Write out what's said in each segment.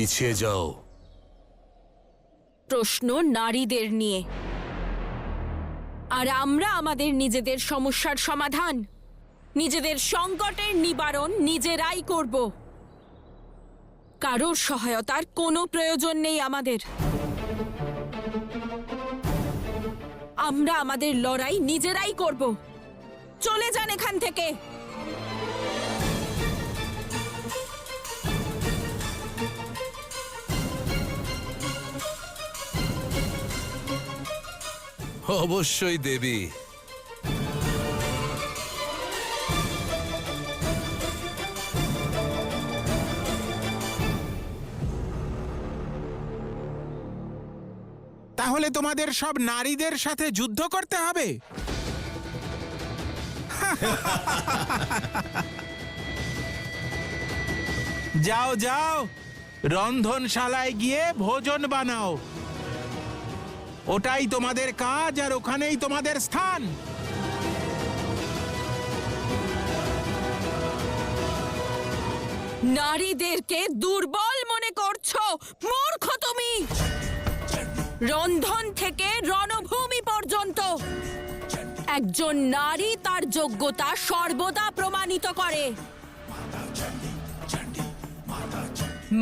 পিছিয়ে যাও। প্রশ্ন নারীদের নিয়ে, আর আমরা আমাদের নিজেদের সমস্যার সমাধান, নিজেদের সংকটের নিবারণ নিজেরাই করব। কারোর সহায়তার কোনো প্রয়োজন নেই আমাদের। আমরা আমাদের লড়াই নিজেরাই করব। চলে যান এখান থেকে। অবশ্যই দেবী। তাহলে তোমাদের সব নারীদের সাথে যুদ্ধ করতে হবে? যাও যাও, রন্ধনশালায় গিয়ে ভোজন বানাও। ওটাই তোমাদের কাজ, আর ওখানেই তোমাদের স্থান। নারীদেরকে দুর্বল মনে করছো? মূর্খ তুমি! রন্ধন থেকে রণভূমি পর্যন্ত একজন নারী তার যোগ্যতা সর্বদা প্রমাণিত করে।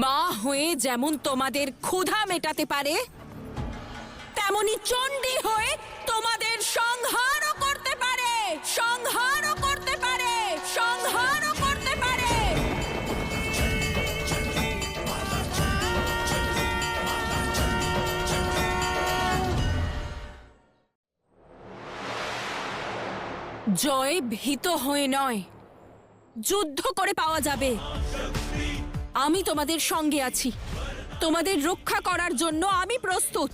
মা হয়ে যেমন তোমাদের ক্ষুধা মেটাতে পারে, তেমনি চণ্ডী হয়ে তোমাদের সংহারও করতে পারে, সংহারও করতে পারে, সংহারও করতে পারে। জয় ভীত হয়ে নয়, যুদ্ধ করে পাওয়া যাবে। আমি তোমাদের সঙ্গে আছি, তোমাদের রক্ষা করার জন্য আমি প্রস্তুত।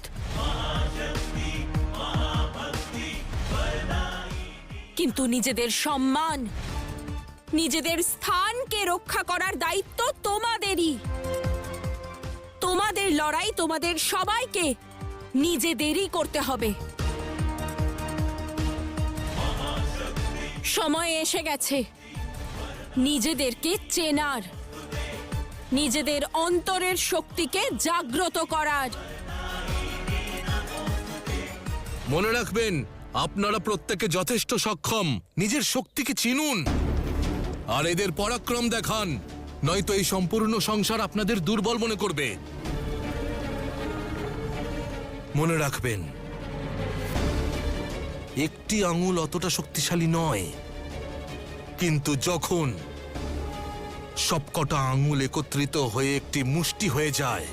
কিন্তু নিজেদের সম্মান, নিজেদের স্থানকে রক্ষা করার দায়িত্ব তোমাদেরই। তোমাদের লড়াই তোমাদের সবাইকে নিজেদেরই করতে হবে। সময় এসে গেছে নিজেদেরকে চেনার, নিজেদের অন্তরের শক্তিকে জাগ্রত করার। মনে রাখবেন, আপনারা প্রত্যেকে যথেষ্ট সক্ষম। নিজের শক্তিকে চিনুন আর এদের পরাক্রম দেখান, নয়তো এই সম্পূর্ণ সংসার আপনাদের দুর্বল মনে করবে। মনে রাখবেন, একটি আঙুল অতটা শক্তিশালী নয়, কিন্তু যখন সবকটা আঙুল একত্রিত হয়ে একটি মুষ্টি হয়ে যায়,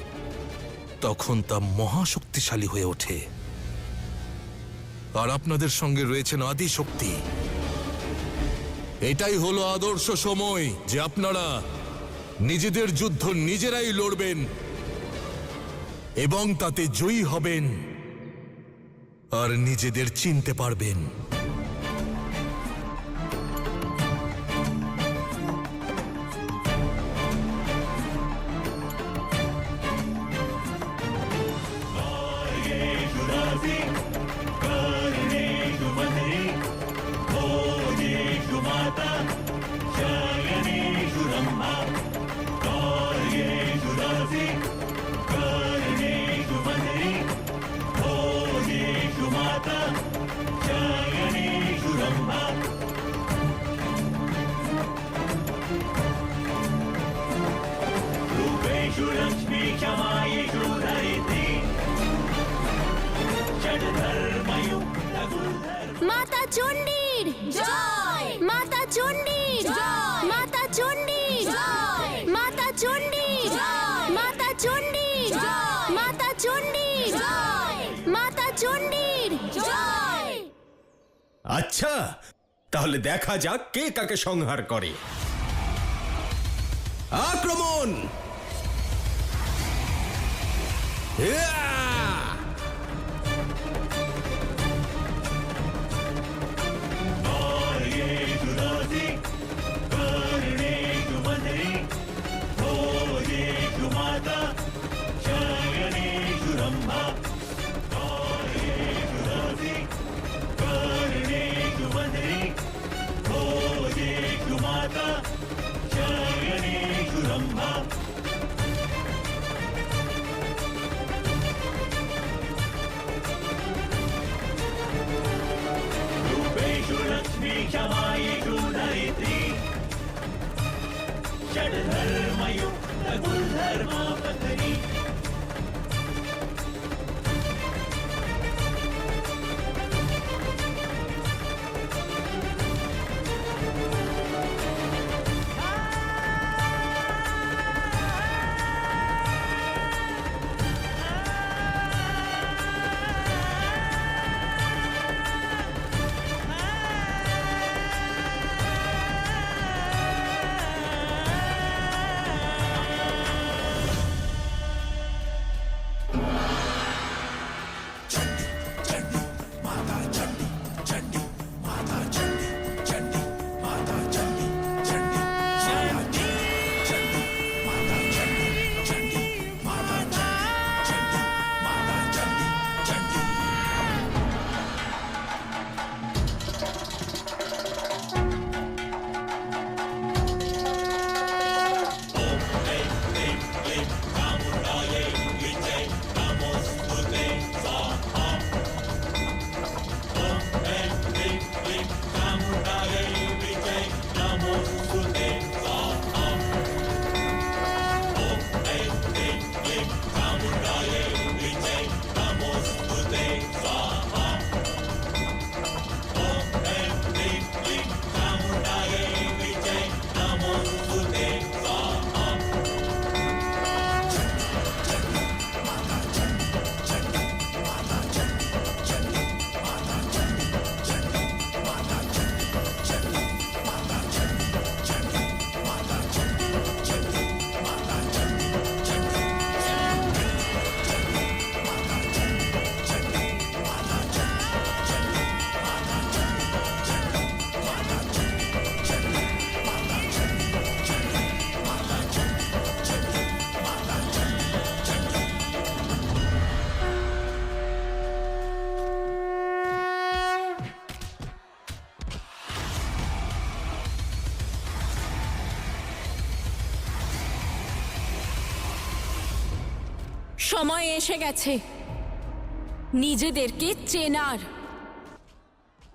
তখন তা মহাশক্তিশালী হয়ে ওঠে। আর আপনাদের সঙ্গে রয়েছেন আদি শক্তি। এটাই হলো আদর্শ সময় যে আপনারা নিজেদের যুদ্ধ নিজেরাই লড়বেন এবং তাতে জয়ী হবেন আর নিজেদের চিনতে পারবেন। মাতা চণ্ডীর জয়! মাতা চণ্ডীর জয়! মাতা চণ্ডীর জয়! মাতা চণ্ডীর জয়! মাতা চণ্ডীর জয়! মাতা চণ্ডীর জয়! মাতা চণ্ডীর জয়! আচ্ছা, তাহলে দেখা যাক কে কাকে সংহার করে। আক্রমণ! সময় এসে গেছে নিজেদেরকে চেনার,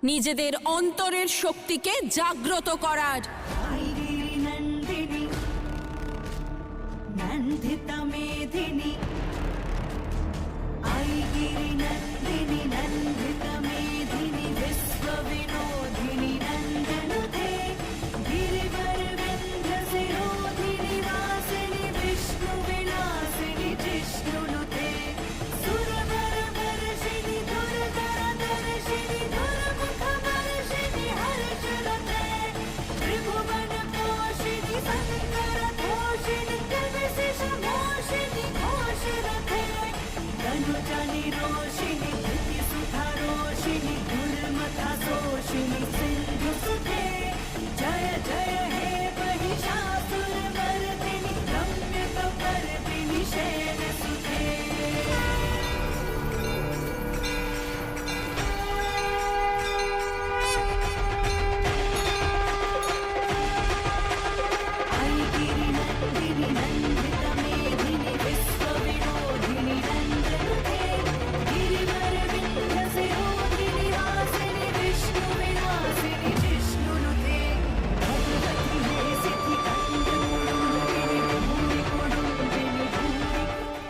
নিজেদের অন্তরের শক্তিকে জাগ্রত করার। নন্দিনী নন্দিতা মেধিনী আইগিরি নন্দিনী নন্দিতা মেধিনী বিশ্ব বিনোদিনী নন্দনুতে গিরিবর বিন্ধ্য শিরোধিনী বাসিনী বিষ্ণু বিনাশিনী জিষ্ণুনুতে সুরধর বর্ষিণী দুর্ধর দর্শিনী দুর্মুখ বর্ষিণী হর্ষরতে ত্রিভুবন পোষিণী শঙ্কর ঘোষিণী কবিশিষ ঘোষিণী ঘোষরতে ধনুজানি रोषिणी धृति सुधा रोषिणी दुर्मथा शोषिणी सिंधु सुते जय जय हे महिषासुर मर्दिनी रम्य कपर्दिनी शैल सुते आईगिरि नंदिनी नंदिता मेधिनी विश्व विनोदिनी नंदनुते गिरिवर विंध्य शिरोधिनी वासिनी विष्णु विनाशिनी जिष्णुनुते भगवती हे सिद्धि कंदमुलुंबिनी भूमि कुडुंबिनी भूमि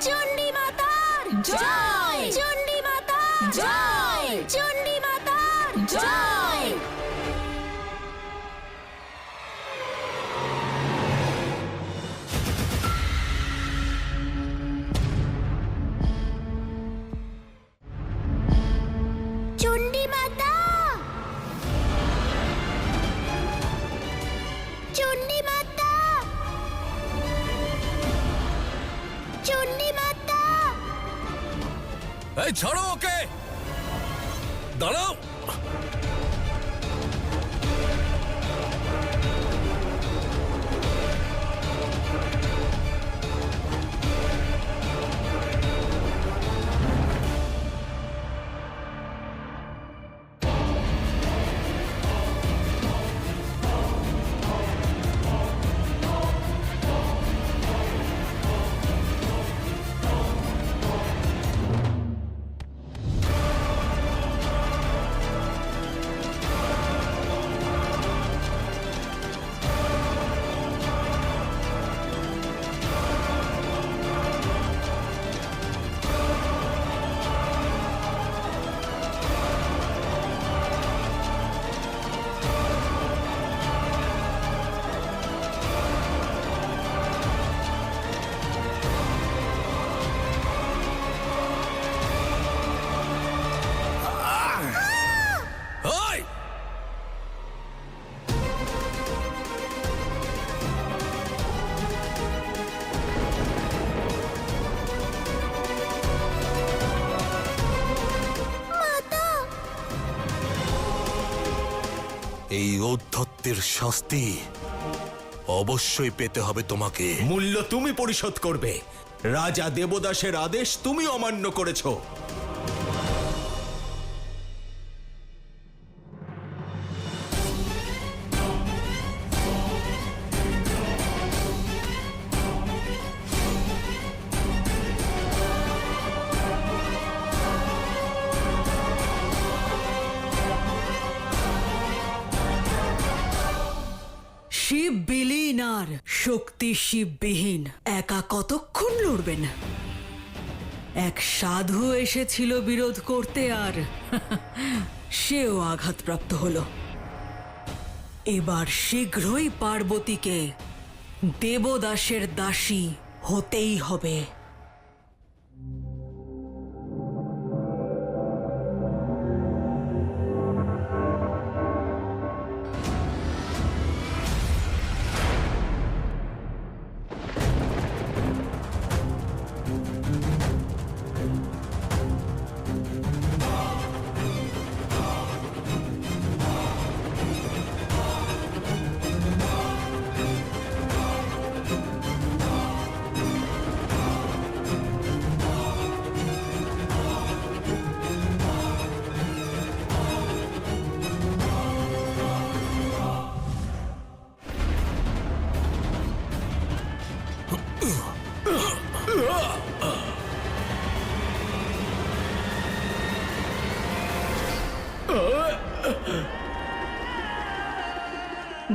চণ্ডী মাতার জয়, চণ্ডী মাতার জয়, চণ্ডী মাতার জয়। চণ্ডী মাতা, চণ্ডী মাতা, চণ্ডী মাতা। এই ছাড়ো ওকে, দাঁড়াও। এই ঔদ্ধত্যের শাস্তি অবশ্যই পেতে হবে তোমাকে। মূল্য তুমি পরিশোধ করবে। রাজা দেবদাসের আদেশ তুমি অমান্য করেছো। শিব বিলীন আর শক্তি শিববিহীন, একা কতক্ষণ লড়বেন? এক সাধু এসেছিল বিরোধ করতে, আর সেও আঘাতপ্রাপ্ত হলো। এবার শীঘ্রই পার্বতীকে দেবদাসের দাসী হতেই হবে।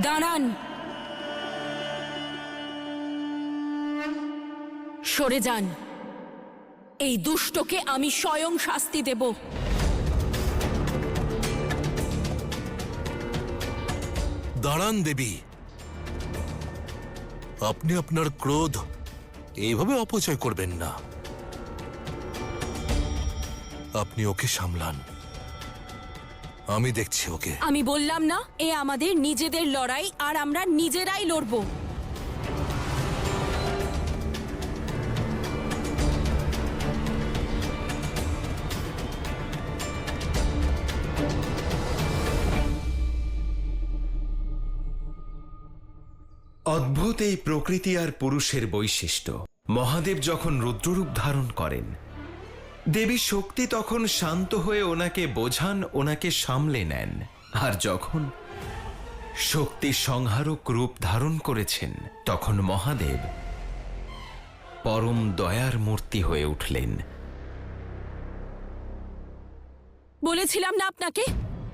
দাঁড়ান, সরে যান। এই দুষ্টকে আমি স্বয়ং শাস্তি দেব। দাঁড়ান দেবী, আপনি আপনার ক্রোধ এইভাবে অপচয় করবেন না। আপনি ওকে সামলান, আমি দেখছি ওকে। আমি বললাম না, এ আমাদের নিজেদের লড়াই, আর আমরা নিজেরাই লড়ব। অদ্ভুত এই প্রকৃতি আর পুরুষের বৈশিষ্ট্য। মহাদেব যখন রুদ্ররূপ ধারণ করেন, দেবী শক্তি তখন শান্ত হয়ে ওনাকে বোঝান, ওনাকে সামলে নেন। আর যখন শক্তি সংহারক রূপ ধারণ করেছেন, তখন মহাদেব পরম দয়ার মূর্তি হয়ে উঠলেন। বলেছিলাম না আপনাকে,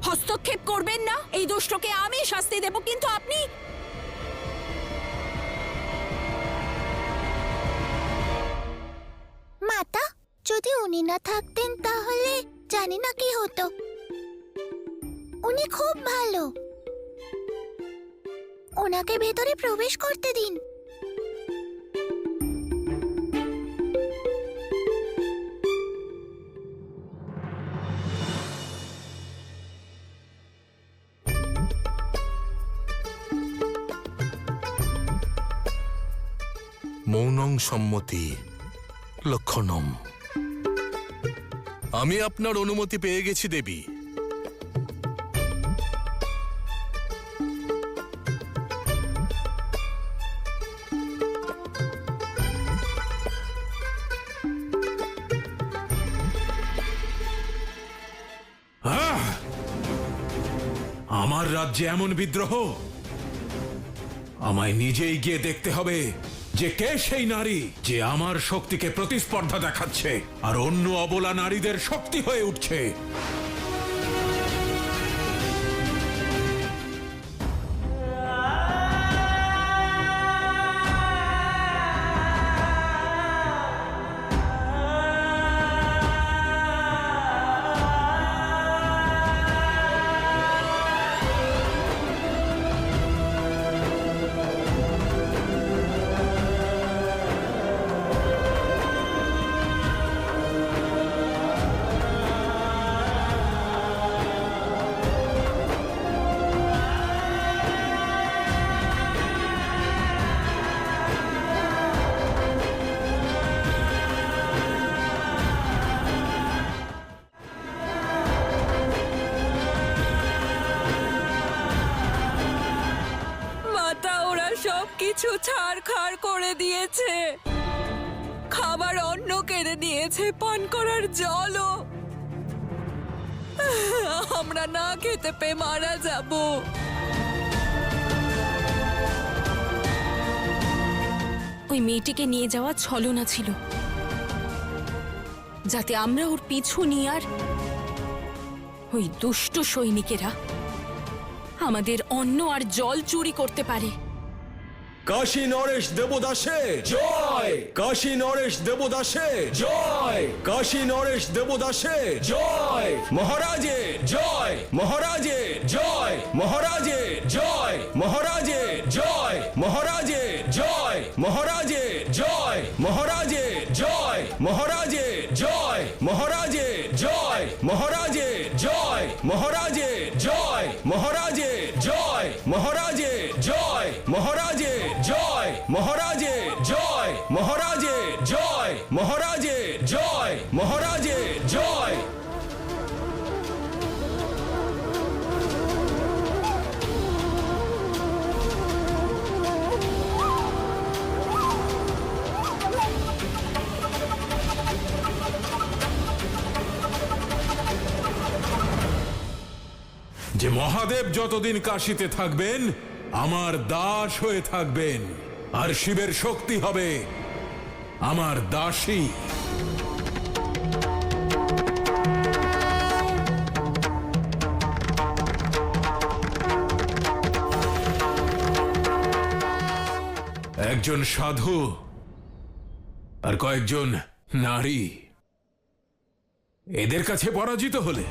হস্তক্ষেপ করবেন না। এই দুষ্টকে আমি শাস্তি দেব, কিন্তু আপনি... মাতা, যদি উনি না থাকতেন তাহলে জানি না কি হতো। উনি খুব ভালো, ওনাকে ভেতরে প্রবেশ করতে দিন। মৌনং সম্মতি লক্ষণম। আমি আপনার অনুমতি পেয়ে গেছি দেবী। আমার রাজ্যে এমন বিদ্রোহ! আমায় নিজেই গিয়ে দেখতে হবে যে কে সেই নারী যে আমার শক্তিকে প্রতিস্পর্ধা দেখাচ্ছে আর অন্য অবলা নারীদের শক্তি হয়ে উঠছে। সব কিছু ছাড়খাড় করে দিয়েছে। খাবার অন্ন কেড়ে নিয়েছে, পান করার জলও। আমরা না খেতে পেয়ে মারা যাব। ওই মেয়েটিকে নিয়ে যাওয়া ছলনা ছিল, যাতে আমরা ওর পিছু নিয়ে আর ওই দুষ্ট সৈনিকেরা আমাদের অন্ন আর জল চুরি করতে পারে। কাশী নরেশ দেবদাসে জয়, কাশী নরেশ দেবদাসে জয়, কাশী নরেশ দেবদাসে জয়, মহারাজের জয়, মহারাজের জয়, মহারাজের জয়, মহারাজের জয়, মহারাজের জয়, মহারাজের জয়, মহারাজের জয়, মহারাজের জয়, মহারাজের জয়, মহারাজের জয়, মহারাজের জয়, মহারাজের জয়, মহারাজের জয়, মহারাজের জয়, মহারাজের জয়, মহারাজের জয়, মহারাজের জয়, মহারাজের জয়। যে মহাদেব যতদিন কাশীতে থাকবেন আমার দাস হয়ে থাকবেন, আর শিবের শক্তি হবে আমার দাসী। একজন সাধু আর কয়েকজন নারী এদের কাছে পরাজিত হলে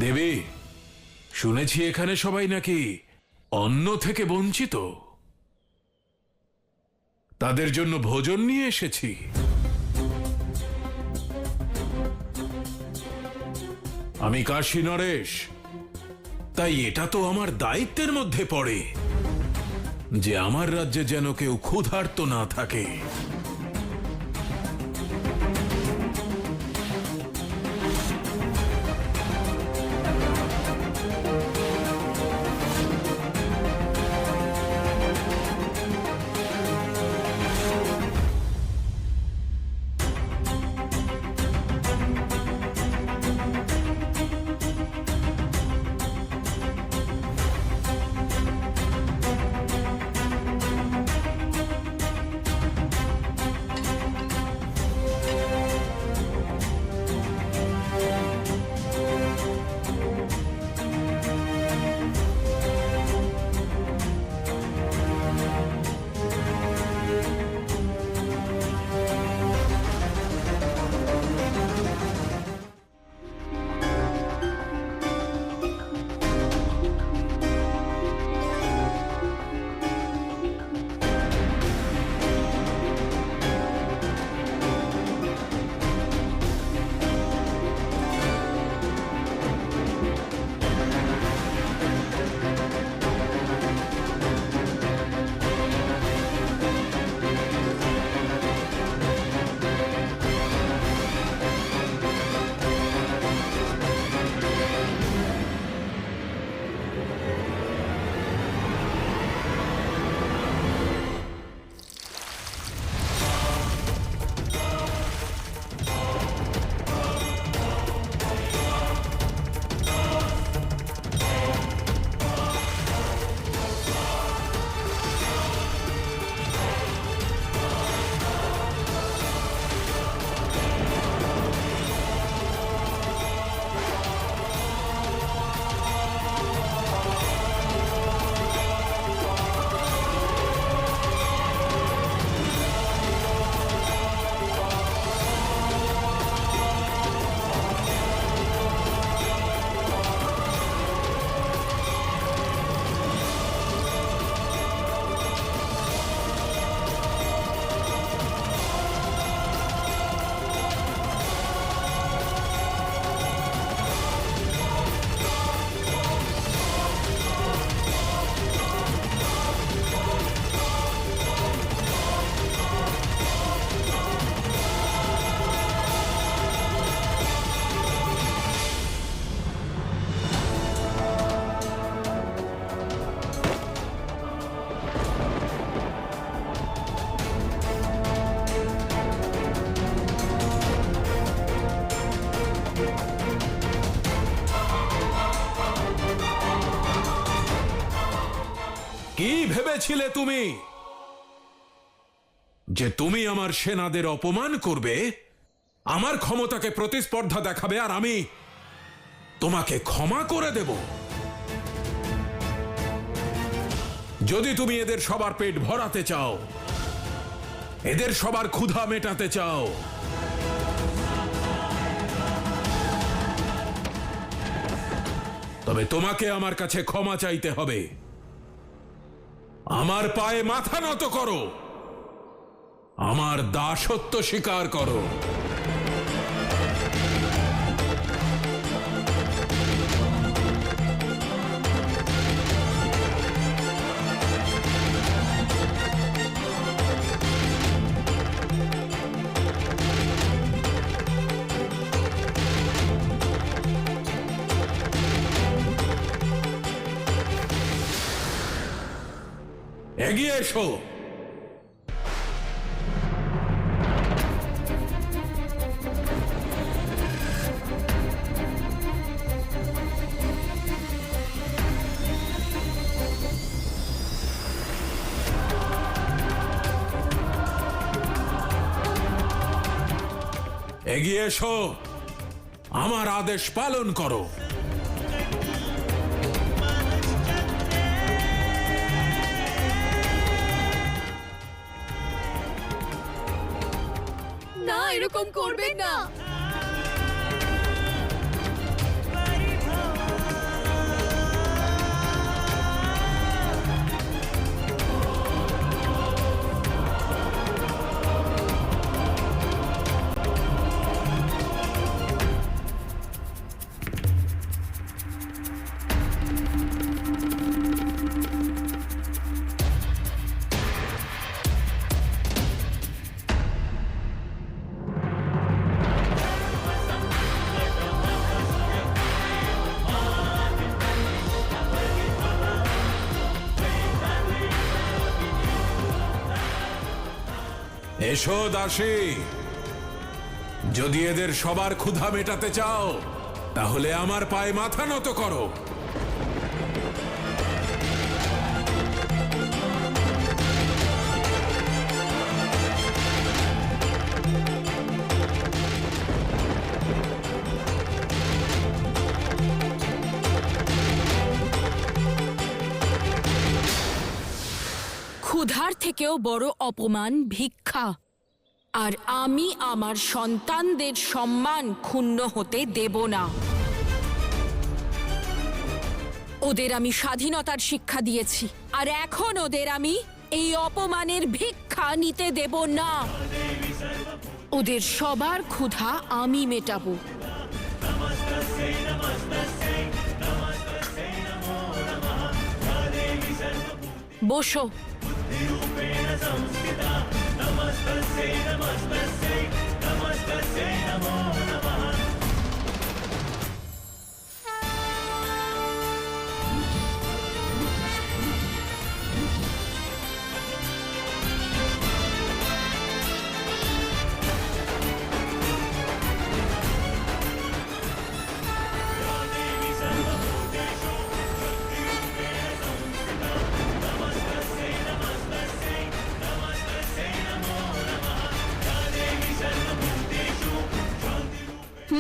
দেবী, শুনেছি এখানে সবাই নাকি অন্ন থেকে বঞ্চিত। তাদের জন্য ভোজন নিয়ে এসেছি। আমি কাশী নরেশ, তাই এটা তো আমার দায়িত্বের মধ্যে পড়ে যে আমার রাজ্যে যেন কেউ ক্ষুধার্ত না থাকে। কি ভেবেছিলে তুমি যে তুমি আমার সেনাদের অপমান করবে, আমার ক্ষমতাকে প্রতিস্পর্ধা দেখাবে, আর আমি তোমাকে ক্ষমা করে দেব? যদি তুমি এদের সবার পেট ভরাতে চাও, এদের সবার ক্ষুধা মেটাতে চাও, তবে তোমাকে আমার কাছে ক্ষমা চাইতে হবে। আমার পায়ে মাথা নত করো, আমার দাসত্ব স্বীকার করো। এগিয়ে এসো। এগিয়ে এসো, আমার আদেশ পালন করো। না, এরকম করবেন না। এসো দাসী, যদি এদের সবার ক্ষুধা মেটাতে চাও তাহলে আমার পায়ে মাথা নত করো। ক্ষুধার থেকেও বড় অপমান ভিক্ষা, আর আমি আমার সন্তানদের সম্মান ক্ষুণ্ণ হতে দেব না। ওদের আমি স্বাধীনতার শিক্ষা দিয়েছি, আর এখন ওদের আমি এই অপমানের ভিক্ষা নিতে দেব না। ওদের সবার ক্ষুধা আমি মেটাবো। বসো।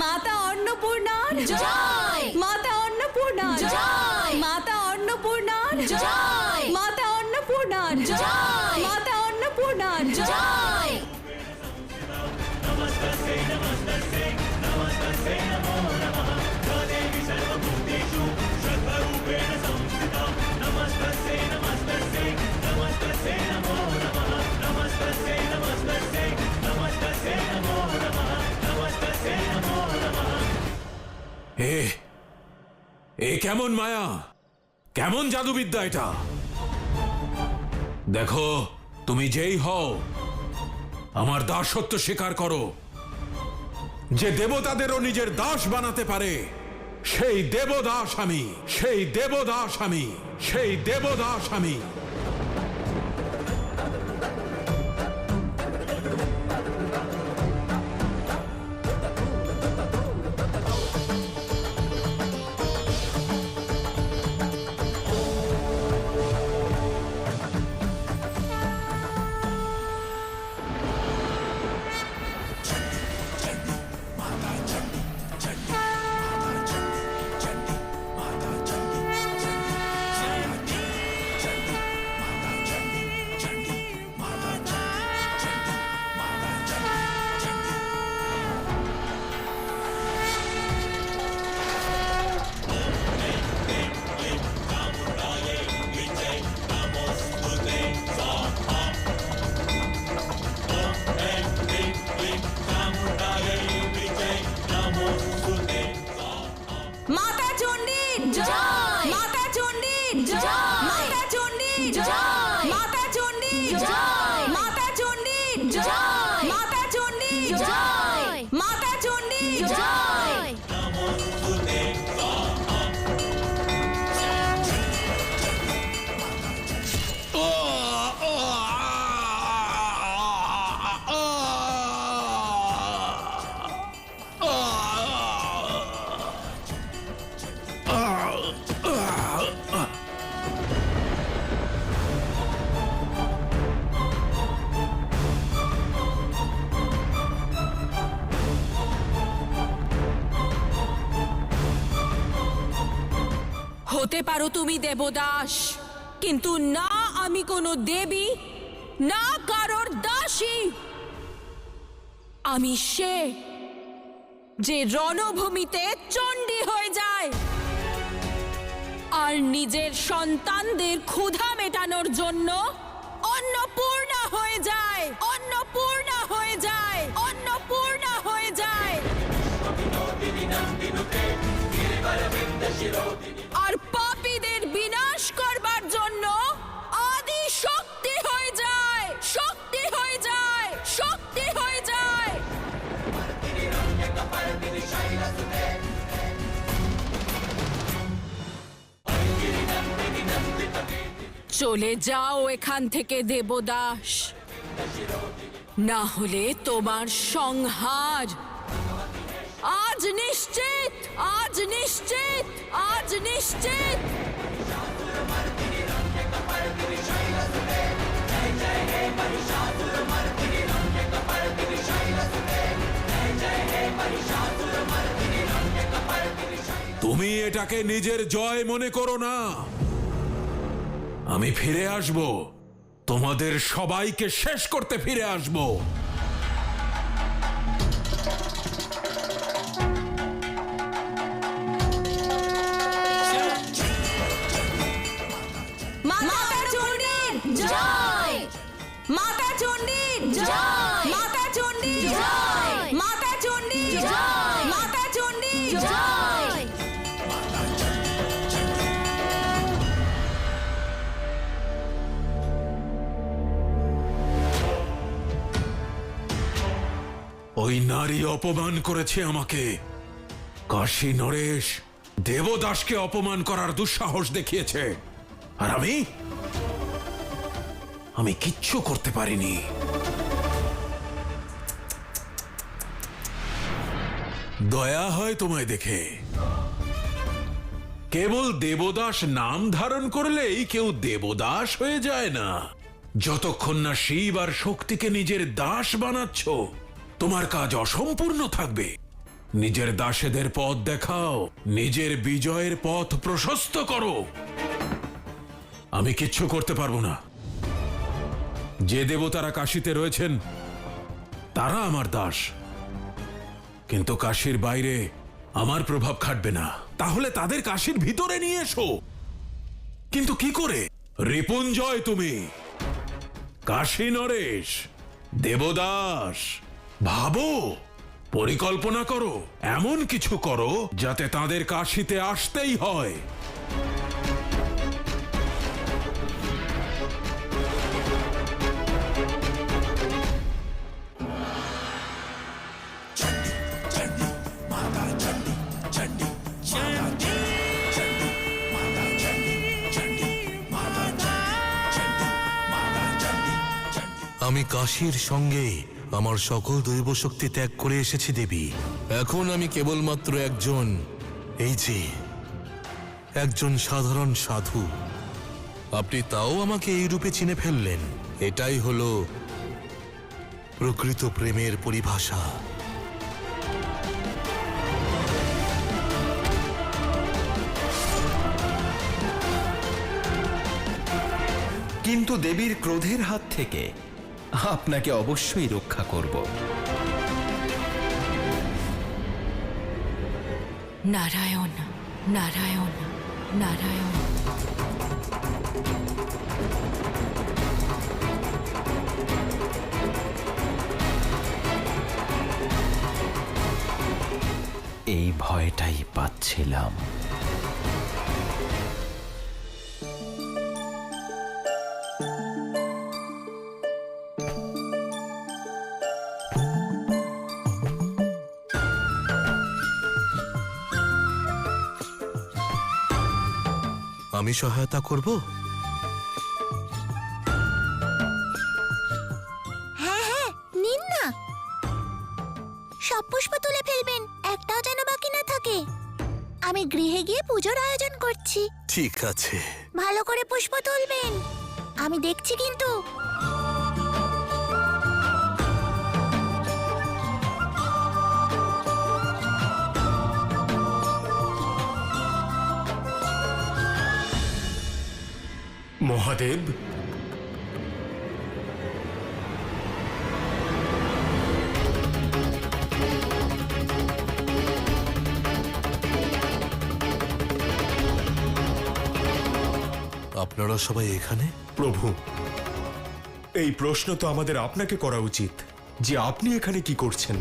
মাতা অন্নপূর্ণার জয়! মাতা অন্নপূর্ণার জয়! মাতা অন্নপূর্ণার জয়! মাতা অন্নপূর্ণার জয়! মাতা অন্নপূর্ণার জয়! এ কেমন মায়া, কেমন জাদুবিদ্যা এটা! দেখো, তুমি যেই হও, আমার দাসত্ব স্বীকার করো। যে দেবতাদেরও নিজের দাস বানাতে পারে সেই দেবদাস আমি, সেই দেবদাস আমি, সেই দেবদাস আমি। জয় মাতা চণ্ডী জয় মাতা চণ্ডী জয় মাতা চণ্ডী জয় মাতা চণ্ডী জয় মাতা চণ্ডী জয় হতে পারো তুমি দেবদাস, কিন্তু না আমি কোনো দেবী, না কারোর দাসী। আমি সে যে রণভূমিতে চণ্ডী হয়ে যায় আর নিজের সন্তানদের ক্ষুধা মেটানোর জন্য অন্নপূর্ণা হয়ে যায়, অন্নপূর্ণা হয়ে যায়, অন্নপূর্ণা হয়ে যায়। আর পাপীদের বিনাশ করবার জন্য আদি শক্তি হয়ে যায়, শক্তি হয়ে যায়, শক্তি হয়ে যায়। চলে যাও এখান থেকে দেবদাস, না হলে তোমার সংহার আজ নিশ্চিত, আজ নিশ্চিত, আজ নিশ্চিত। তুমি এটাকে নিজের জয় মনে করো না। আমি ফিরে আসব, তোমাদের সবাইকে শেষ করতে ফিরে আসব। মাতা চণ্ডী জয় মাতা চণ্ডী জয় মাতা চণ্ডী জয় মাতা চণ্ডী জয় মাতা চণ্ডী জয়। ওই নারী অপমান করেছে আমাকে। কাশী নরেশ দেবদাসকে অপমান করার দুঃসাহস দেখিয়েছে, আর আমি কিচ্ছু করতে পারিনি। দয়া হয় তোমায় দেখে। কেবল দেবদাস নাম ধারণ করলেই কেউ দেবদাস হয়ে যায় না। যতক্ষণ না শিব আর শক্তিকে নিজের দাস বানাচ্ছ, তোমার কাজ অসম্পূর্ণ থাকবে। নিজের দাসেদের পথ দেখাও, নিজের বিজয়ের পথ প্রশস্ত করো। আমি কিচ্ছু করতে পারবো না। যে দেবতারা কাশীতে রয়েছেন তারা আমার দাস, কিন্তু কাশীর বাইরে আমার প্রভাব খাটবে না। তাহলে তাদের কাশীর ভিতরে নিয়ে এসো। কিন্তু কি করে? রিপুঞ্জয় তুমি, কাশী নরেশ, দেবদাস, ভাবো, পরিকল্পনা করো, এমন কিছু করো যাতে তাদের কাশীতে আসতেই হয়। আমি কাশীর সঙ্গে আমার সকল দৈব শক্তি ত্যাগ করে এসেছি দেবী। এখন আমি কেবলমাত্র একজন সাধারণ সাধু। আপনি তাও আমাকে এই রূপে চিনে ফেললেন। এটাই হলো প্রকৃত প্রেমের পরিভাষা। কিন্তু দেবীর ক্রোধের হাত থেকে আপনাকে অবশ্যই রক্ষা করব। নারায়ণ, নারায়ণ, নারায়ণ। এই ভয়টাই পাচ্ছিলাম। আমি সহায়তা করব? হ্যাঁ হ্যাঁ, নিন না। সব পুষ্প তুলে ফেলবেন, একটাও যেন বাকি না থাকে। আমি গৃহে গিয়ে পুজোর আয়োজন করছি। ঠিক আছে। ভালো করে পুষ্প তুলবেন, আমি দেখছি কিন্তু। মহাদেব, আপনারা সবাই এখানে? প্রভু, এই প্রশ্ন তো আমাদের আপনাকে করা উচিত যে আপনি এখানে কি করছেন।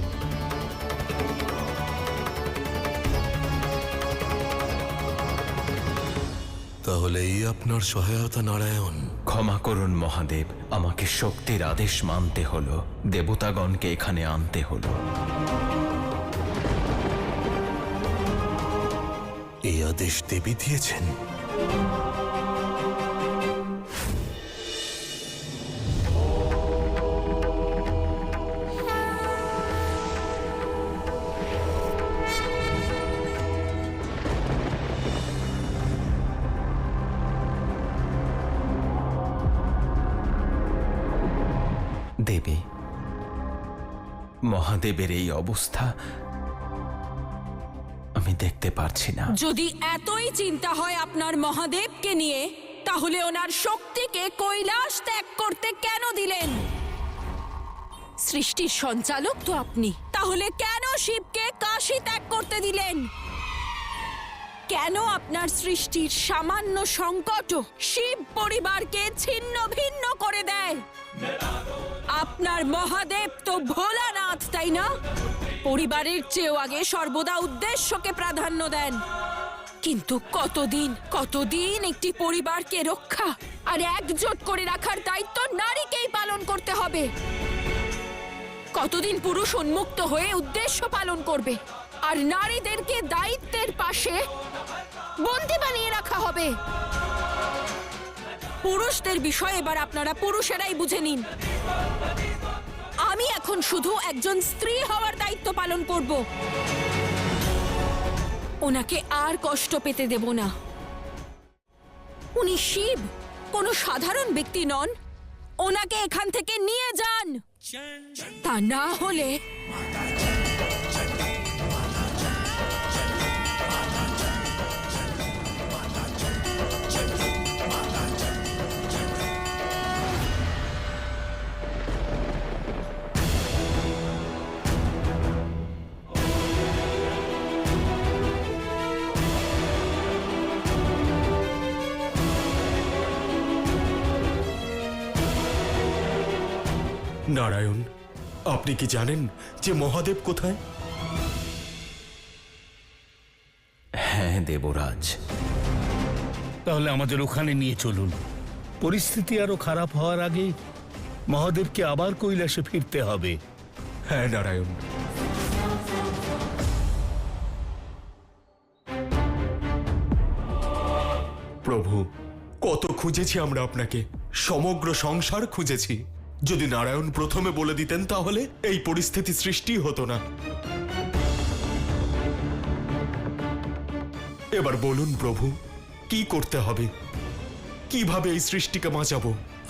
তাহলে এই আপনার সহায়তা নারায়ণ। ক্ষমা করুন মহাদেব, আমাকে শক্তির আদেশ মানতে হলো, দেবতাগণকে এখানে আনতে হলো। এই আদেশ দেবী দিয়েছেন? দেবী, মহাদেবের এই অবস্থা আমি দেখতে পারছি না। যদি এতই চিন্তা হয় আপনার মহাদেবকে নিয়ে, তাহলে ওনার শক্তিকে কৈলাস ত্যাগ করতে কেন দিলেন? সৃষ্টির সঞ্চালক তো আপনি, তাহলে কেন শিবকে কাশী ত্যাগ করতে দিলেন? কেন আপনার সৃষ্টির সামান্য সংকট শিব পরিবারকে ছিন্ন ভিন্ন করে দেয়? আপনার মহাদেব তো ভোলানাথ, তাই না? পরিবারের চেয়েও আগে সর্বদা উদ্দেশ্যকে প্রাধান্য দেন। কিন্তু কতদিন একটি পরিবারকে রক্ষা আর একজোট করে রাখার দায়িত্ব নারীকেই পালন করতে হবে? কতদিন পুরুষ উন্মুক্ত হয়ে উদ্দেশ্য পালন করবে আর নারীদেরকে দায়িত্বের পাশে বন্দী বানিয়ে রাখা হবে? পুরুষদের বিষয় এবার আপনারা পুরুষেরাই বুঝে নিন। আমি এখন শুধু একজন স্ত্রী হওয়ার দায়িত্ব পালন করব। ওনাকে আর কষ্ট পেতে দেব না। উনি শিব, কোনো সাধারণ ব্যক্তি নন। ওনাকে এখান থেকে নিয়ে যান, তা না হলে নারায়ণ, আপনি কি জানেন যে মহাদেব কোথায়? হ্যাঁ দেবরাজ। তাহলে আমাদের ওখানে নিয়ে চলুন। পরিস্থিতি আরো খারাপ হওয়ার আগে মহাদেবকে আবার কৈলাসে ফিরতে হবে। হ্যাঁ নারায়ণ। প্রভু, কত খুঁজেছি আমরা আপনাকে, সমগ্র সংসার খুঁজেছি। যদি নারায়ণ প্রথমে বলে দিতেন তাহলে এই পরিস্থিতি সৃষ্টি হতো না। এবার বলুন প্রভু, কি করতে হবে? কিভাবে এই সৃষ্টিকে বাঁচাবো?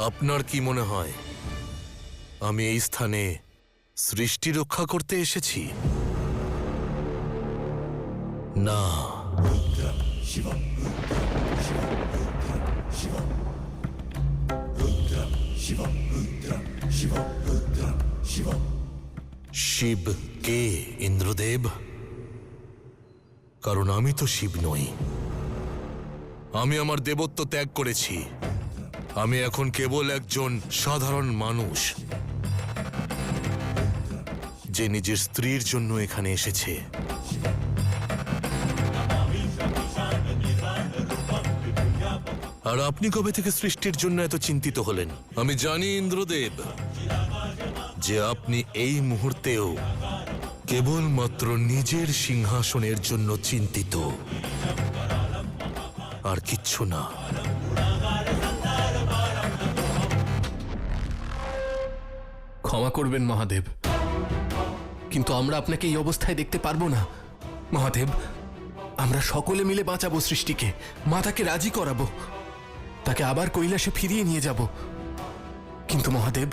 আপনার কি মনে হয় আমি এই স্থানে সৃষ্টি রক্ষা করতে এসেছি? না, শিব কে ইন্দ্রদেব? কারণ আমি তো শিব নই। আমি আমার দেবত্ব ত্যাগ করেছি। আমি এখন কেবল একজন সাধারণ মানুষ যে নিজের স্ত্রীর জন্য এখানে এসেছে। আর আপনি কবে থেকে সৃষ্টির জন্য এত চিন্তিত হলেন? আমি জানি ইন্দ্রদেব যে আপনি এই মুহূর্তেও কেবলমাত্র নিজের সিংহাসনের জন্য চিন্তিত, আর কিচ্ছু না। ক্ষমা করবেন মহাদেব, কিন্তু আমরা আপনাকে এই অবস্থায় দেখতে পারবো না। মহাদেব, আমরা সকলে মিলে বাঁচাবো সৃষ্টিকে, মাতাকে রাজি করাবো, তাকে আবার কৈলাসে ফিরিয়ে নিয়ে যাব। কিন্তু মহাদেব,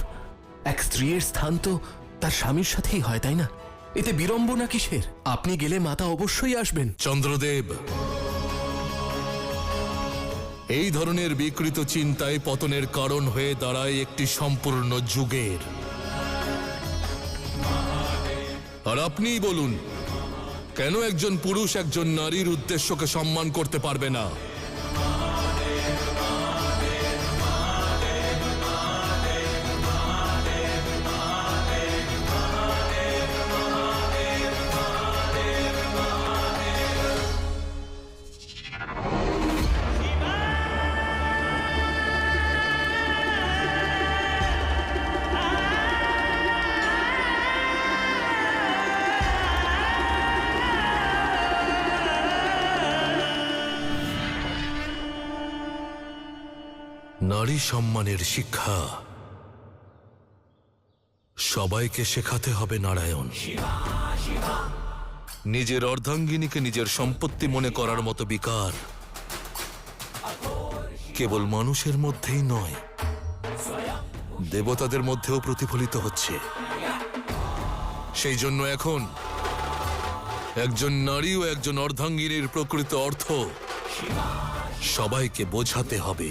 এক স্ত্রীর স্থান তো তার স্বামীর সাথেই হয়, তাই না? এতে বিড়ম্বনা কিসের? আপনি গেলে মাতা অবশ্যই আসবেন। চন্দ্রদেব, এই ধরনের বিকৃত চিন্তায় পতনের কারণ হয়ে দাঁড়ায় একটি সম্পূর্ণ যুগের। আর আপনিই বলুন, কেন একজন পুরুষ একজন নারীর উদ্দেশ্যকে সম্মান করতে পারবে না? নারী সম্মানের শিক্ষা সবাইকে শেখাতে হবে নারায়ণ। নিজের অর্ধাঙ্গিনীকে নিজের সম্পত্তি মনে করার মতো বিকার কেবল মানুষের মধ্যেই নয়, দেবতাদের মধ্যেও প্রতিফলিত হচ্ছে। সেই জন্য এখন একজন নারী ও একজন অর্ধাঙ্গিনীর প্রকৃত অর্থ সবাইকে বোঝাতে হবে।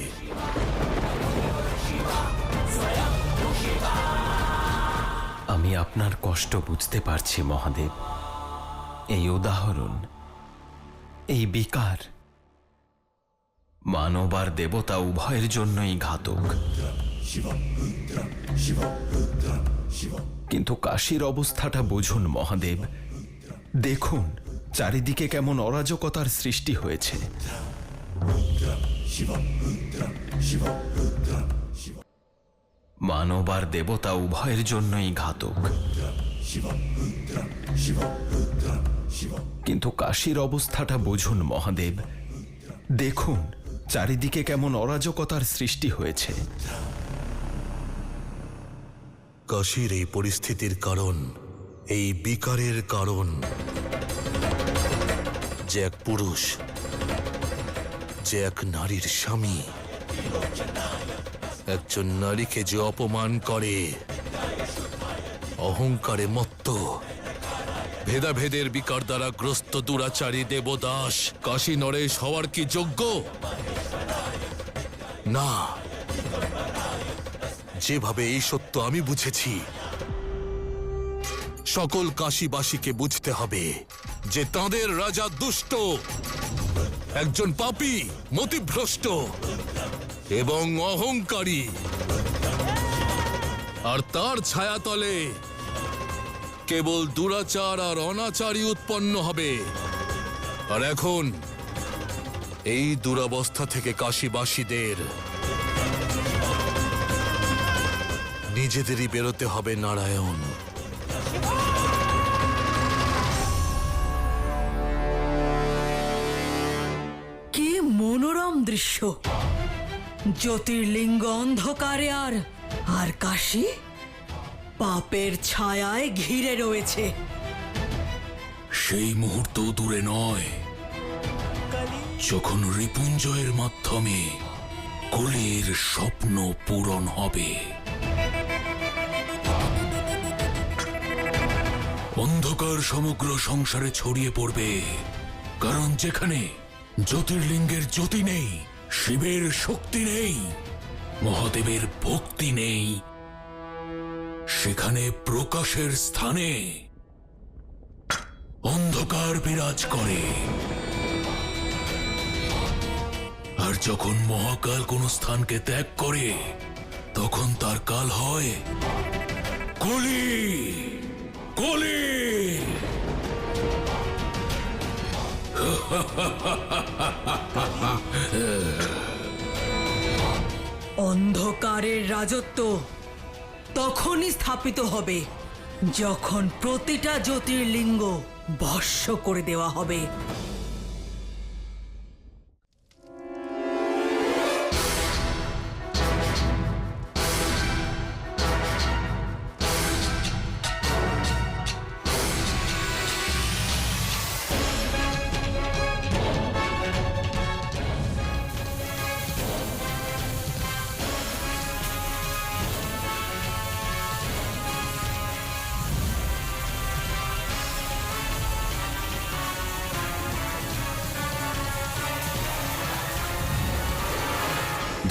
আমি আপনার কষ্ট বুঝতে পারছি মহাদেব। এই উদাহরণ, এই বিকার মানব আর দেবতা উভয়ের জন্যই ঘাতক। কিন্তু কাশীর অবস্থাটা বুঝুন মহাদেব। দেখুন চারিদিকে কেমন অরাজকতার সৃষ্টি হয়েছে। মানব আর দেবতা উভয়ের জন্যই ঘাতক। কিন্তু কাশীর অবস্থাটা বুঝুন মহাদেব। দেখুন চারিদিকে কেমন অরাজকতার সৃষ্টি হয়েছে। কাশীর এই পরিস্থিতির কারণ, এই বিকারের কারণ যে এক পুরুষ, যে এক নারীর স্বামী একজন নারীকে যে অপমান করে, অহংকারে মত্ত, ভেদাভেদের বিকার দ্বারা গ্রস্ত দুরাচারী দেবদাস কাশী নরেশ হওয়ার কি যোগ্য? না। যেভাবে এই সত্য আমি বুঝেছি, সকল কাশীবাসীকে বুঝতে হবে যে তাঁদের রাজা দুষ্ট, একজন পাপী, মতিভ্রষ্ট এবং অহংকারী। আর তার ছায়াতলে কেবল দুরাচার আর অনাচারই উৎপন্ন হবে। আর এখন এই দুরবস্থা থেকে কাশীবাসীদের নিজেদেরই বেরোতে হবে নারায়ণ। কি মনোরম দৃশ্য! জ্যোতির্লিঙ্গ অন্ধকারে আর কাশী পাপের ছায়ায় ঘিরে রয়েছে। সেই মুহূর্ত দূরে নয়, যখন রিপুঞ্জয়ের মাধ্যমে কলির স্বপ্ন পূরণ হবে। অন্ধকার সমগ্র সংসারে ছড়িয়ে পড়বে, কারণ যেখানে জ্যোতির্লিঙ্গের জ্যোতি নেই, শিবের শক্তি নেই, মহাদেবের ভক্তি নেই, সেখানে প্রকাশের স্থানে অন্ধকার বিরাজ করে। আর যখন মহাকাল কোন স্থানকে ত্যাগ করে, তখন তার কাল হয় কলি। কলি অন্ধকারের রাজত্ব তখনই স্থাপিত হবে যখন প্রতিটা জ্যোতির্লিঙ্গ ভস্ম করে দেওয়া হবে।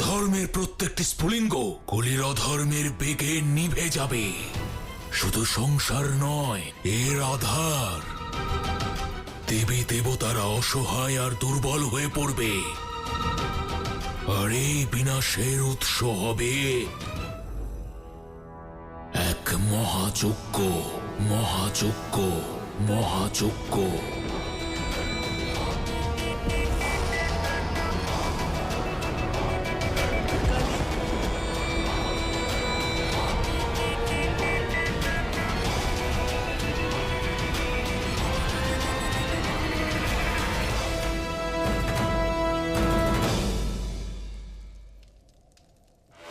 ধর্মের প্রত্যেকটি স্ফুলিঙ্গ কলির অধর্মের বেগে নিভে যাবে। শুধু সংসার নয়, এর আধার। দেবী দেবতারা অসহায় আর দুর্বল হয়ে পড়বে, আর এই বিনাশের উৎস হবে এক মহাযজ্ঞ, মহাযজ্ঞ, মহাযজ্ঞ।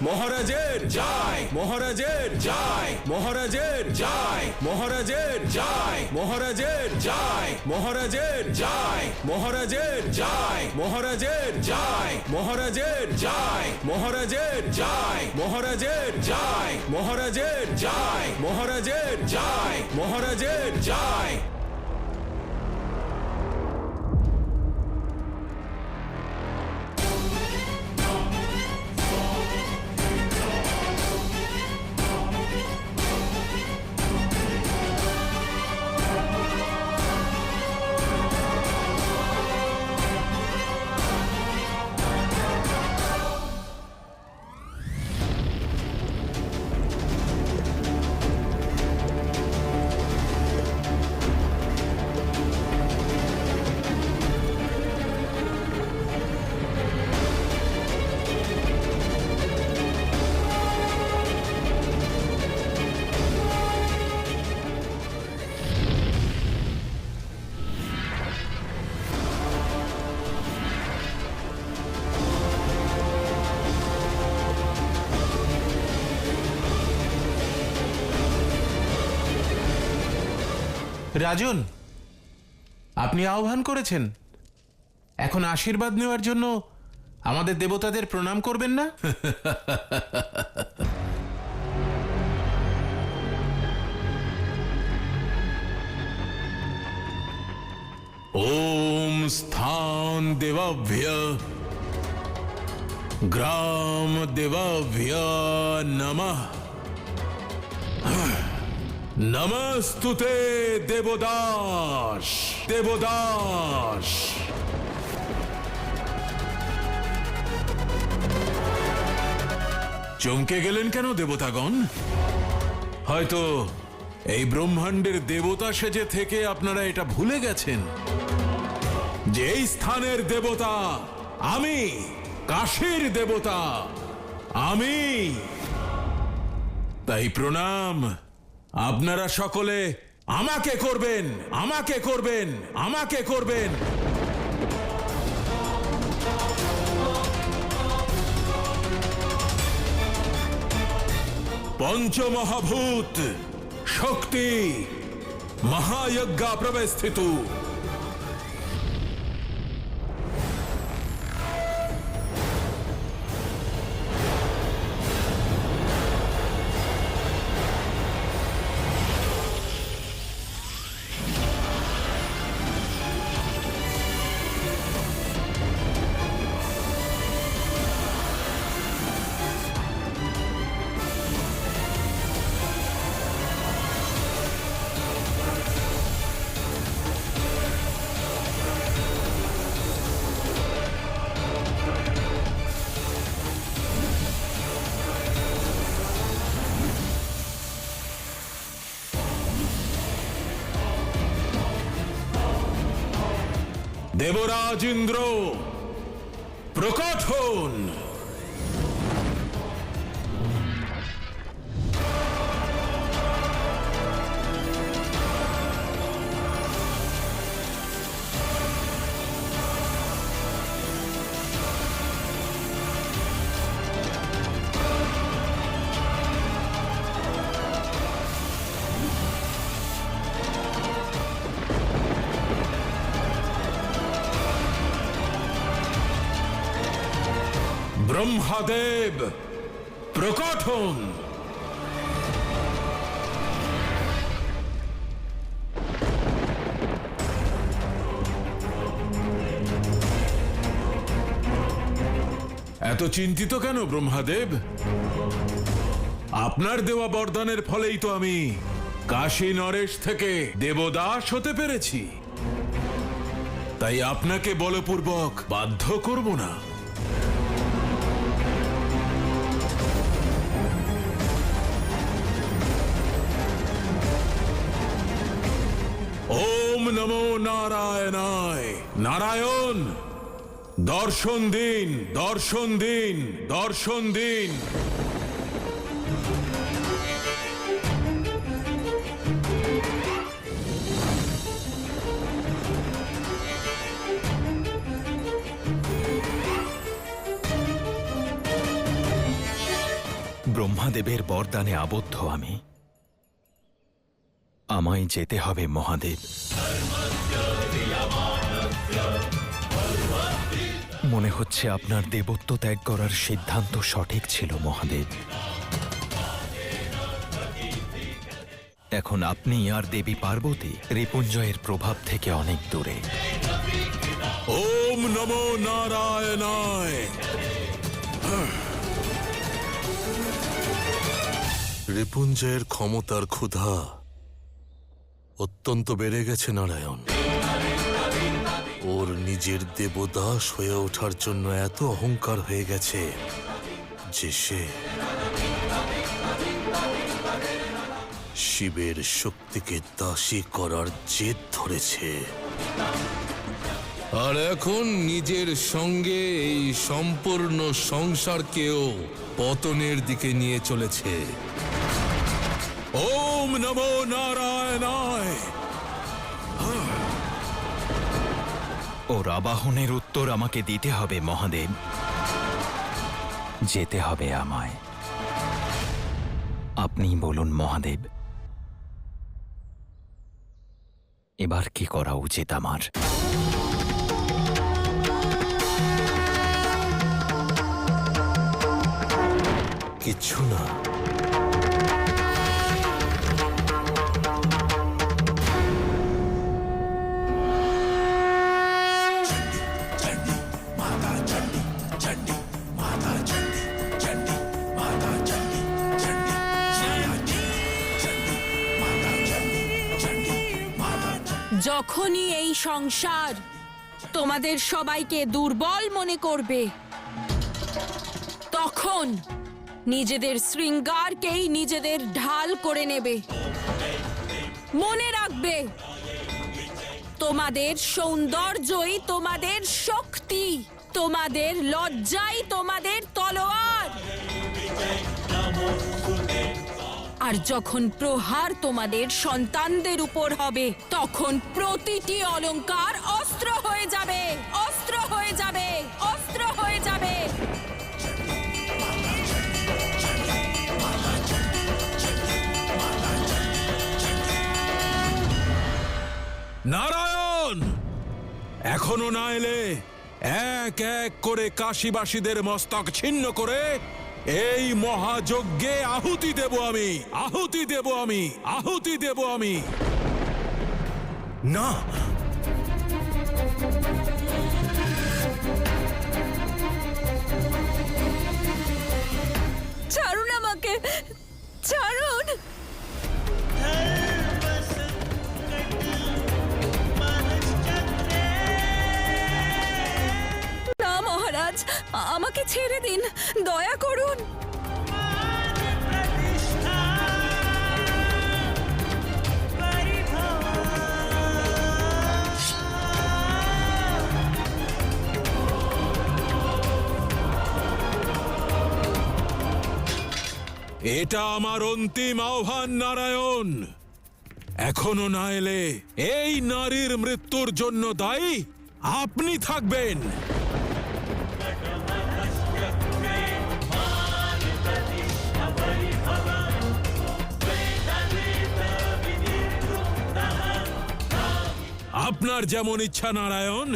মহারাজের জয়, মহারাজের জয়, মহারাজের জয়, মহারাজের জয়, মহারাজের জয়, মহারাজের জয়, মহারাজের জয়, মহারাজের জয়, মহারাজের জয়, মহারাজের জয়, মহারাজের জয়, মহারাজের জয়, মহারাজের জয়, মহারাজের জয়। রাজন, আপনি আহ্বান করেছেন, এখন আশীর্বাদ নেওয়ার জন্য আমাদের দেবতাদের প্রণাম করবেন না? ওম স্থান দেবাভ্য গ্রাম দেবাভ্য নমঃ। নমস্তুতে দেবদাস, দেবদাস। চমকে গেলেন কেন দেবতাগণ? হয়তো এই ব্রহ্মাণ্ডের দেবতা সেজে থেকে আপনারা এটা ভুলে গেছেন যে এই স্থানের দেবতা আমি, কাশীর দেবতা আমি। তাই প্রণাম আপনারা সকলে আমাকে করবেন, আমাকে করবেন, আমাকে করবেন। পঞ্চমহাভূত শক্তি মহাযজ্ঞা প্রবেশিত। দেবরাজ ইন্দ্র প্রকট হন। ব্রহ্মদেব প্রকট হন। এত চিন্তিত কেন ব্রহ্মাদেব? আপনার দেওয়া বরদানের ফলেই তো আমি কাশী নরেশ থেকে দেবদাস হতে পেরেছি। তাই আপনাকে বলপূর্বক বাধ্য করব না। ওম নমো নারায়ণায়। নারায়ণ, দর্শন দিন, দর্শন দিন, দর্শন দিন। ব্রহ্মাদেবের বরদানে আবদ্ধ আমি। আমায় যেতে হবে মহাদেব। মনে হচ্ছে আপনার দেবত্ব ত্যাগ করার সিদ্ধান্ত সঠিক ছিল মহাদেব। এখন আপনি আর দেবী পার্বতী রিপুঞ্জয়ের প্রভাব থেকে অনেক দূরে। ওম নমো নারায়ণায়। রিপুঞ্জয়ের ক্ষমতার ক্ষুধা অত্যন্ত বেড়ে গেছে নারায়ণ। ওর নিজের দেবদাস হয়ে ওঠার জন্য এত অহংকার হয়ে গেছে যে সে শিবের শক্তিকে দাসী করার জেদ ধরেছে। আর এখন নিজের সঙ্গে এই সম্পূর্ণ সংসারকেও পতনের দিকে নিয়ে চলেছে। ওম নমো নারায়ণায়। ওর আবাহনের উত্তর আমাকে দিতে হবে মহাদেব। যেতে হবে আমায়। আপনি বলুন মহাদেব, এবার কি করা উচিত আমার? কিচ্ছু না। যখনই এই সংসার তোমাদের সবাইকে দুর্বল মনে করবে, তখন নিজেদের শৃঙ্গারকেই নিজেদের ঢাল করে নেবে। মনে রাখবে, তোমাদের সৌন্দর্যই তোমাদের শক্তি, তোমাদের লজ্জাই তোমাদের তলোয়ার। আর যখন প্রহার তোমাদের সন্তানদের উপর হবে, তখন প্রতিটি অলংকার অস্ত্র হয়ে যাবে, অস্ত্র হয়ে যাবে, অস্ত্র হয়ে যাবে। নারায়ণ, এখনো না এলে এক এক করে কাশীবাসীদের মস্তক ছিন্ন করে এই মহাযজ্ঞে আহুতি দেব আমি, আহুতি দেব আমি, আহুতি দেব আমি। না, ছাড়ুন আমাকে, ছাড়ুন। না মহারাজ, আমাকে ছেড়ে দিন, দয়া করুন। এটা আমার অন্তিম আহ্বান নারায়ণ। এখনো না এলে এই নারীর মৃত্যুর জন্য দায়ী আপনি থাকবেন। আপনার যেমন ইচ্ছা নারায়ণ।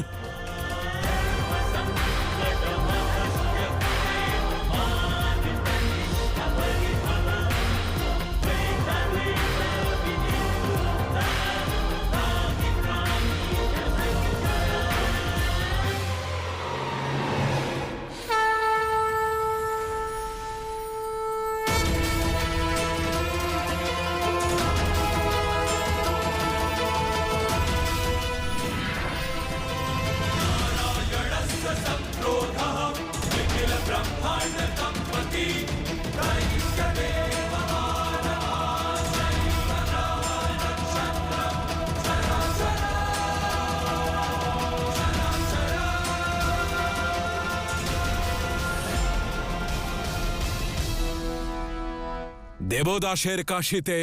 দেবদাসের কাশিতে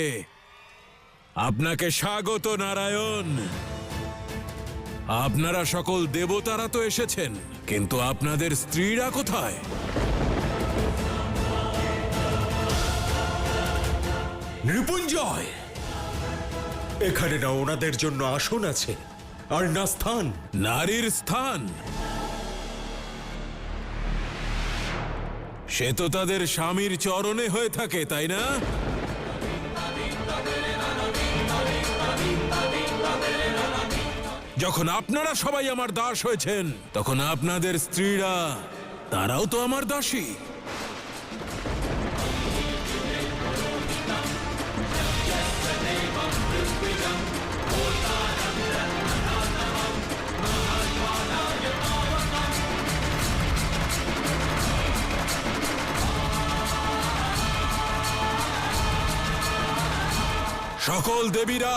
আপনাকে স্বাগত নারায়ণ। আপনারা সকল দেবতারা তো এসেছেন, কিন্তু আপনাদের স্ত্রীরা কোথায়? নৃপুঞ্জয়, এখানে না ওনাদের জন্য আসন আছে আর না স্থান। নারীর স্থান সে তো তাদের স্বামীর চরণে হয়ে থাকে, তাই না? যখন আপনারা সবাই আমার দাস হয়েছেন, তখন আপনাদের স্ত্রীরা তারাও তো আমার দাসী। সকল দেবীরা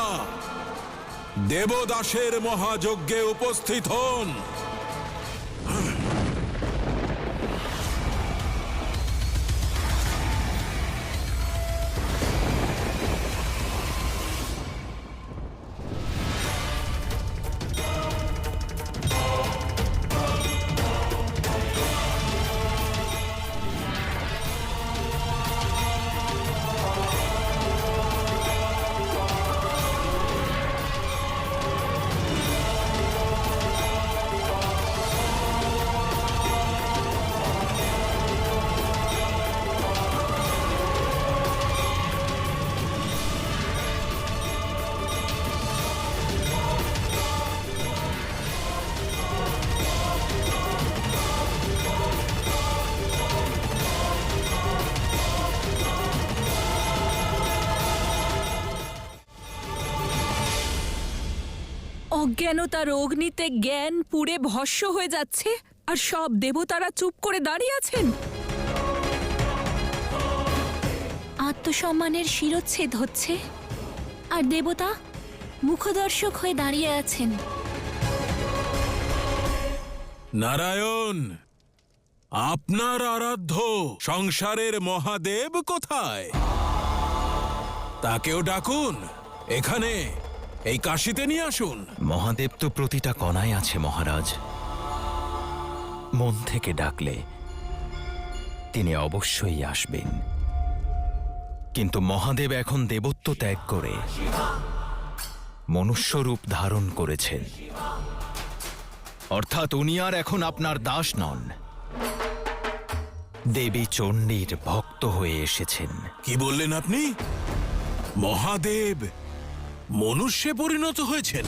দেবদাসের মহাযজ্ঞে উপস্থিত হন। অজ্ঞানতার অগ্নিতে জ্ঞান পুড়ে ভস্ম হয়ে যাচ্ছে, আর সব দেবতারা চুপ করে দাঁড়িয়ে আছেন। আত্মসম্মানের শিরচ্ছেদ হচ্ছে আর দেবতা মুখদর্শক হয়ে দাঁড়িয়ে আছেন। নারায়ণ, আপনার আরাধ্য সংসারের মহাদেব কোথায়? তাকেও ডাকুন, এখানে এই কাশিতে নিয়ে আসুন। মহাদেব তো প্রতিটা কণায় আছে মহারাজ। মন থেকে ডাকলে তিনি অবশ্যই আসবেন। কিন্তু মহাদেব এখন দেবত্ব ত্যাগ করে মনুষ্য রূপ ধারণ করেছেন, অর্থাৎ উনি আর এখন আপনার দাস নন, দেবী চণ্ডীর ভক্ত হয়ে এসেছেন। কি বললেন আপনি? মহাদেব মনুষ্যে পরিণত হয়েছেন?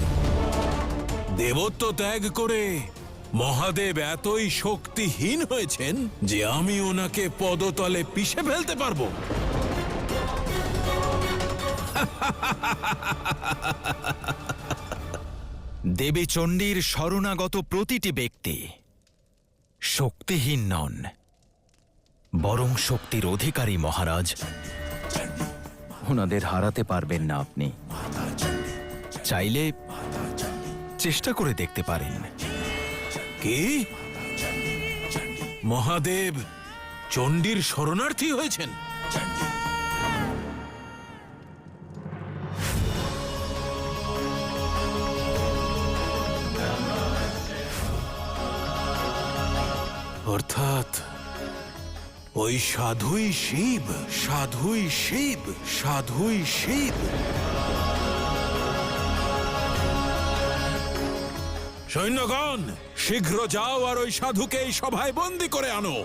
দেবত্ব ত্যাগ করে মহাদেব এতই শক্তিহীন হয়েছেন যে আমি ওনাকে পদতলে পিষে ফেলতে পারবো? দেবী চণ্ডীর শরণাগত প্রতিটি ব্যক্তি শক্তিহীন নন, বরং শক্তির অধিকারী মহারাজ। ওনাদের হারাতে পারবেন না আপনি। চাইলে চেষ্টা করে দেখতে পারেন। কি? মহাদেব চণ্ডীর শরণার্থী হয়েছেন? অর্থাৎ ওই সাধুই শিব, সাধুই শিব, সাধুই শিব। সৈন্যগণ, শীঘ্র যাও আর ওই সাধুকে এই সভায় বন্দী করে আনো।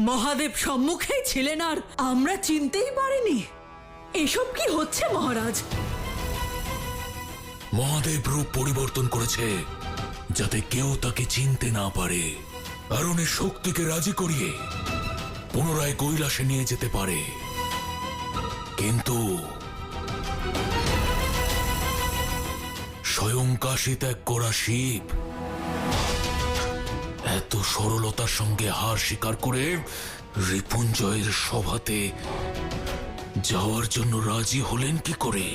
মহাদেব সম্মুখেই ছিলেন আর আমরা চিনতেই পারিনি। এসব কি হচ্ছে মহারাজ? মহাদেব রূপ পরিবর্তন করেছে যাতে কেউ তাকে চিনতে না পারে, আর উনি শক্তিকে রাজি করিয়ে পুনরায় কৈলাসে নিয়ে যেতে পারে। কিন্তু স্বয়ং কাশী ত্যাগ করা শিব এত সরলতার সঙ্গে হার স্বীকার করে রিপুঞ্জয়ের সভাতে যাওয়ার জন্য রাজি হলেন কি করে?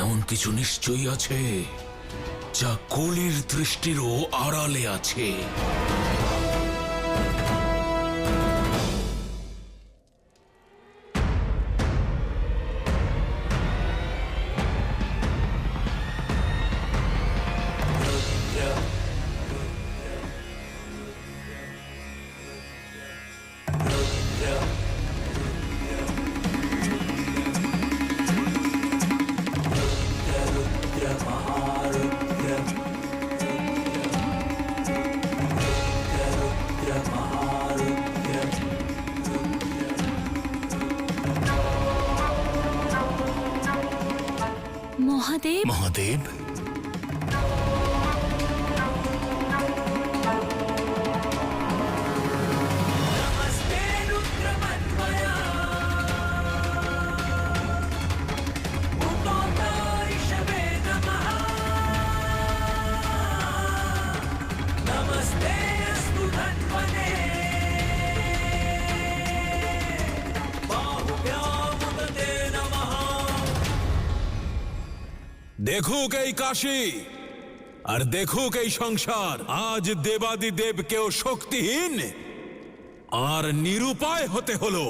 এমন কিছু নিশ্চয়ই আছে যা কলির দৃষ্টিরও আড়ালে আছে। মহাদেব, মহাদেব, দেখুক এই কাশী আর দেখুক এই সংসার, আজ দেবাদিদেব কেউ শক্তিহীন আর নিরুপায় হতে হলো।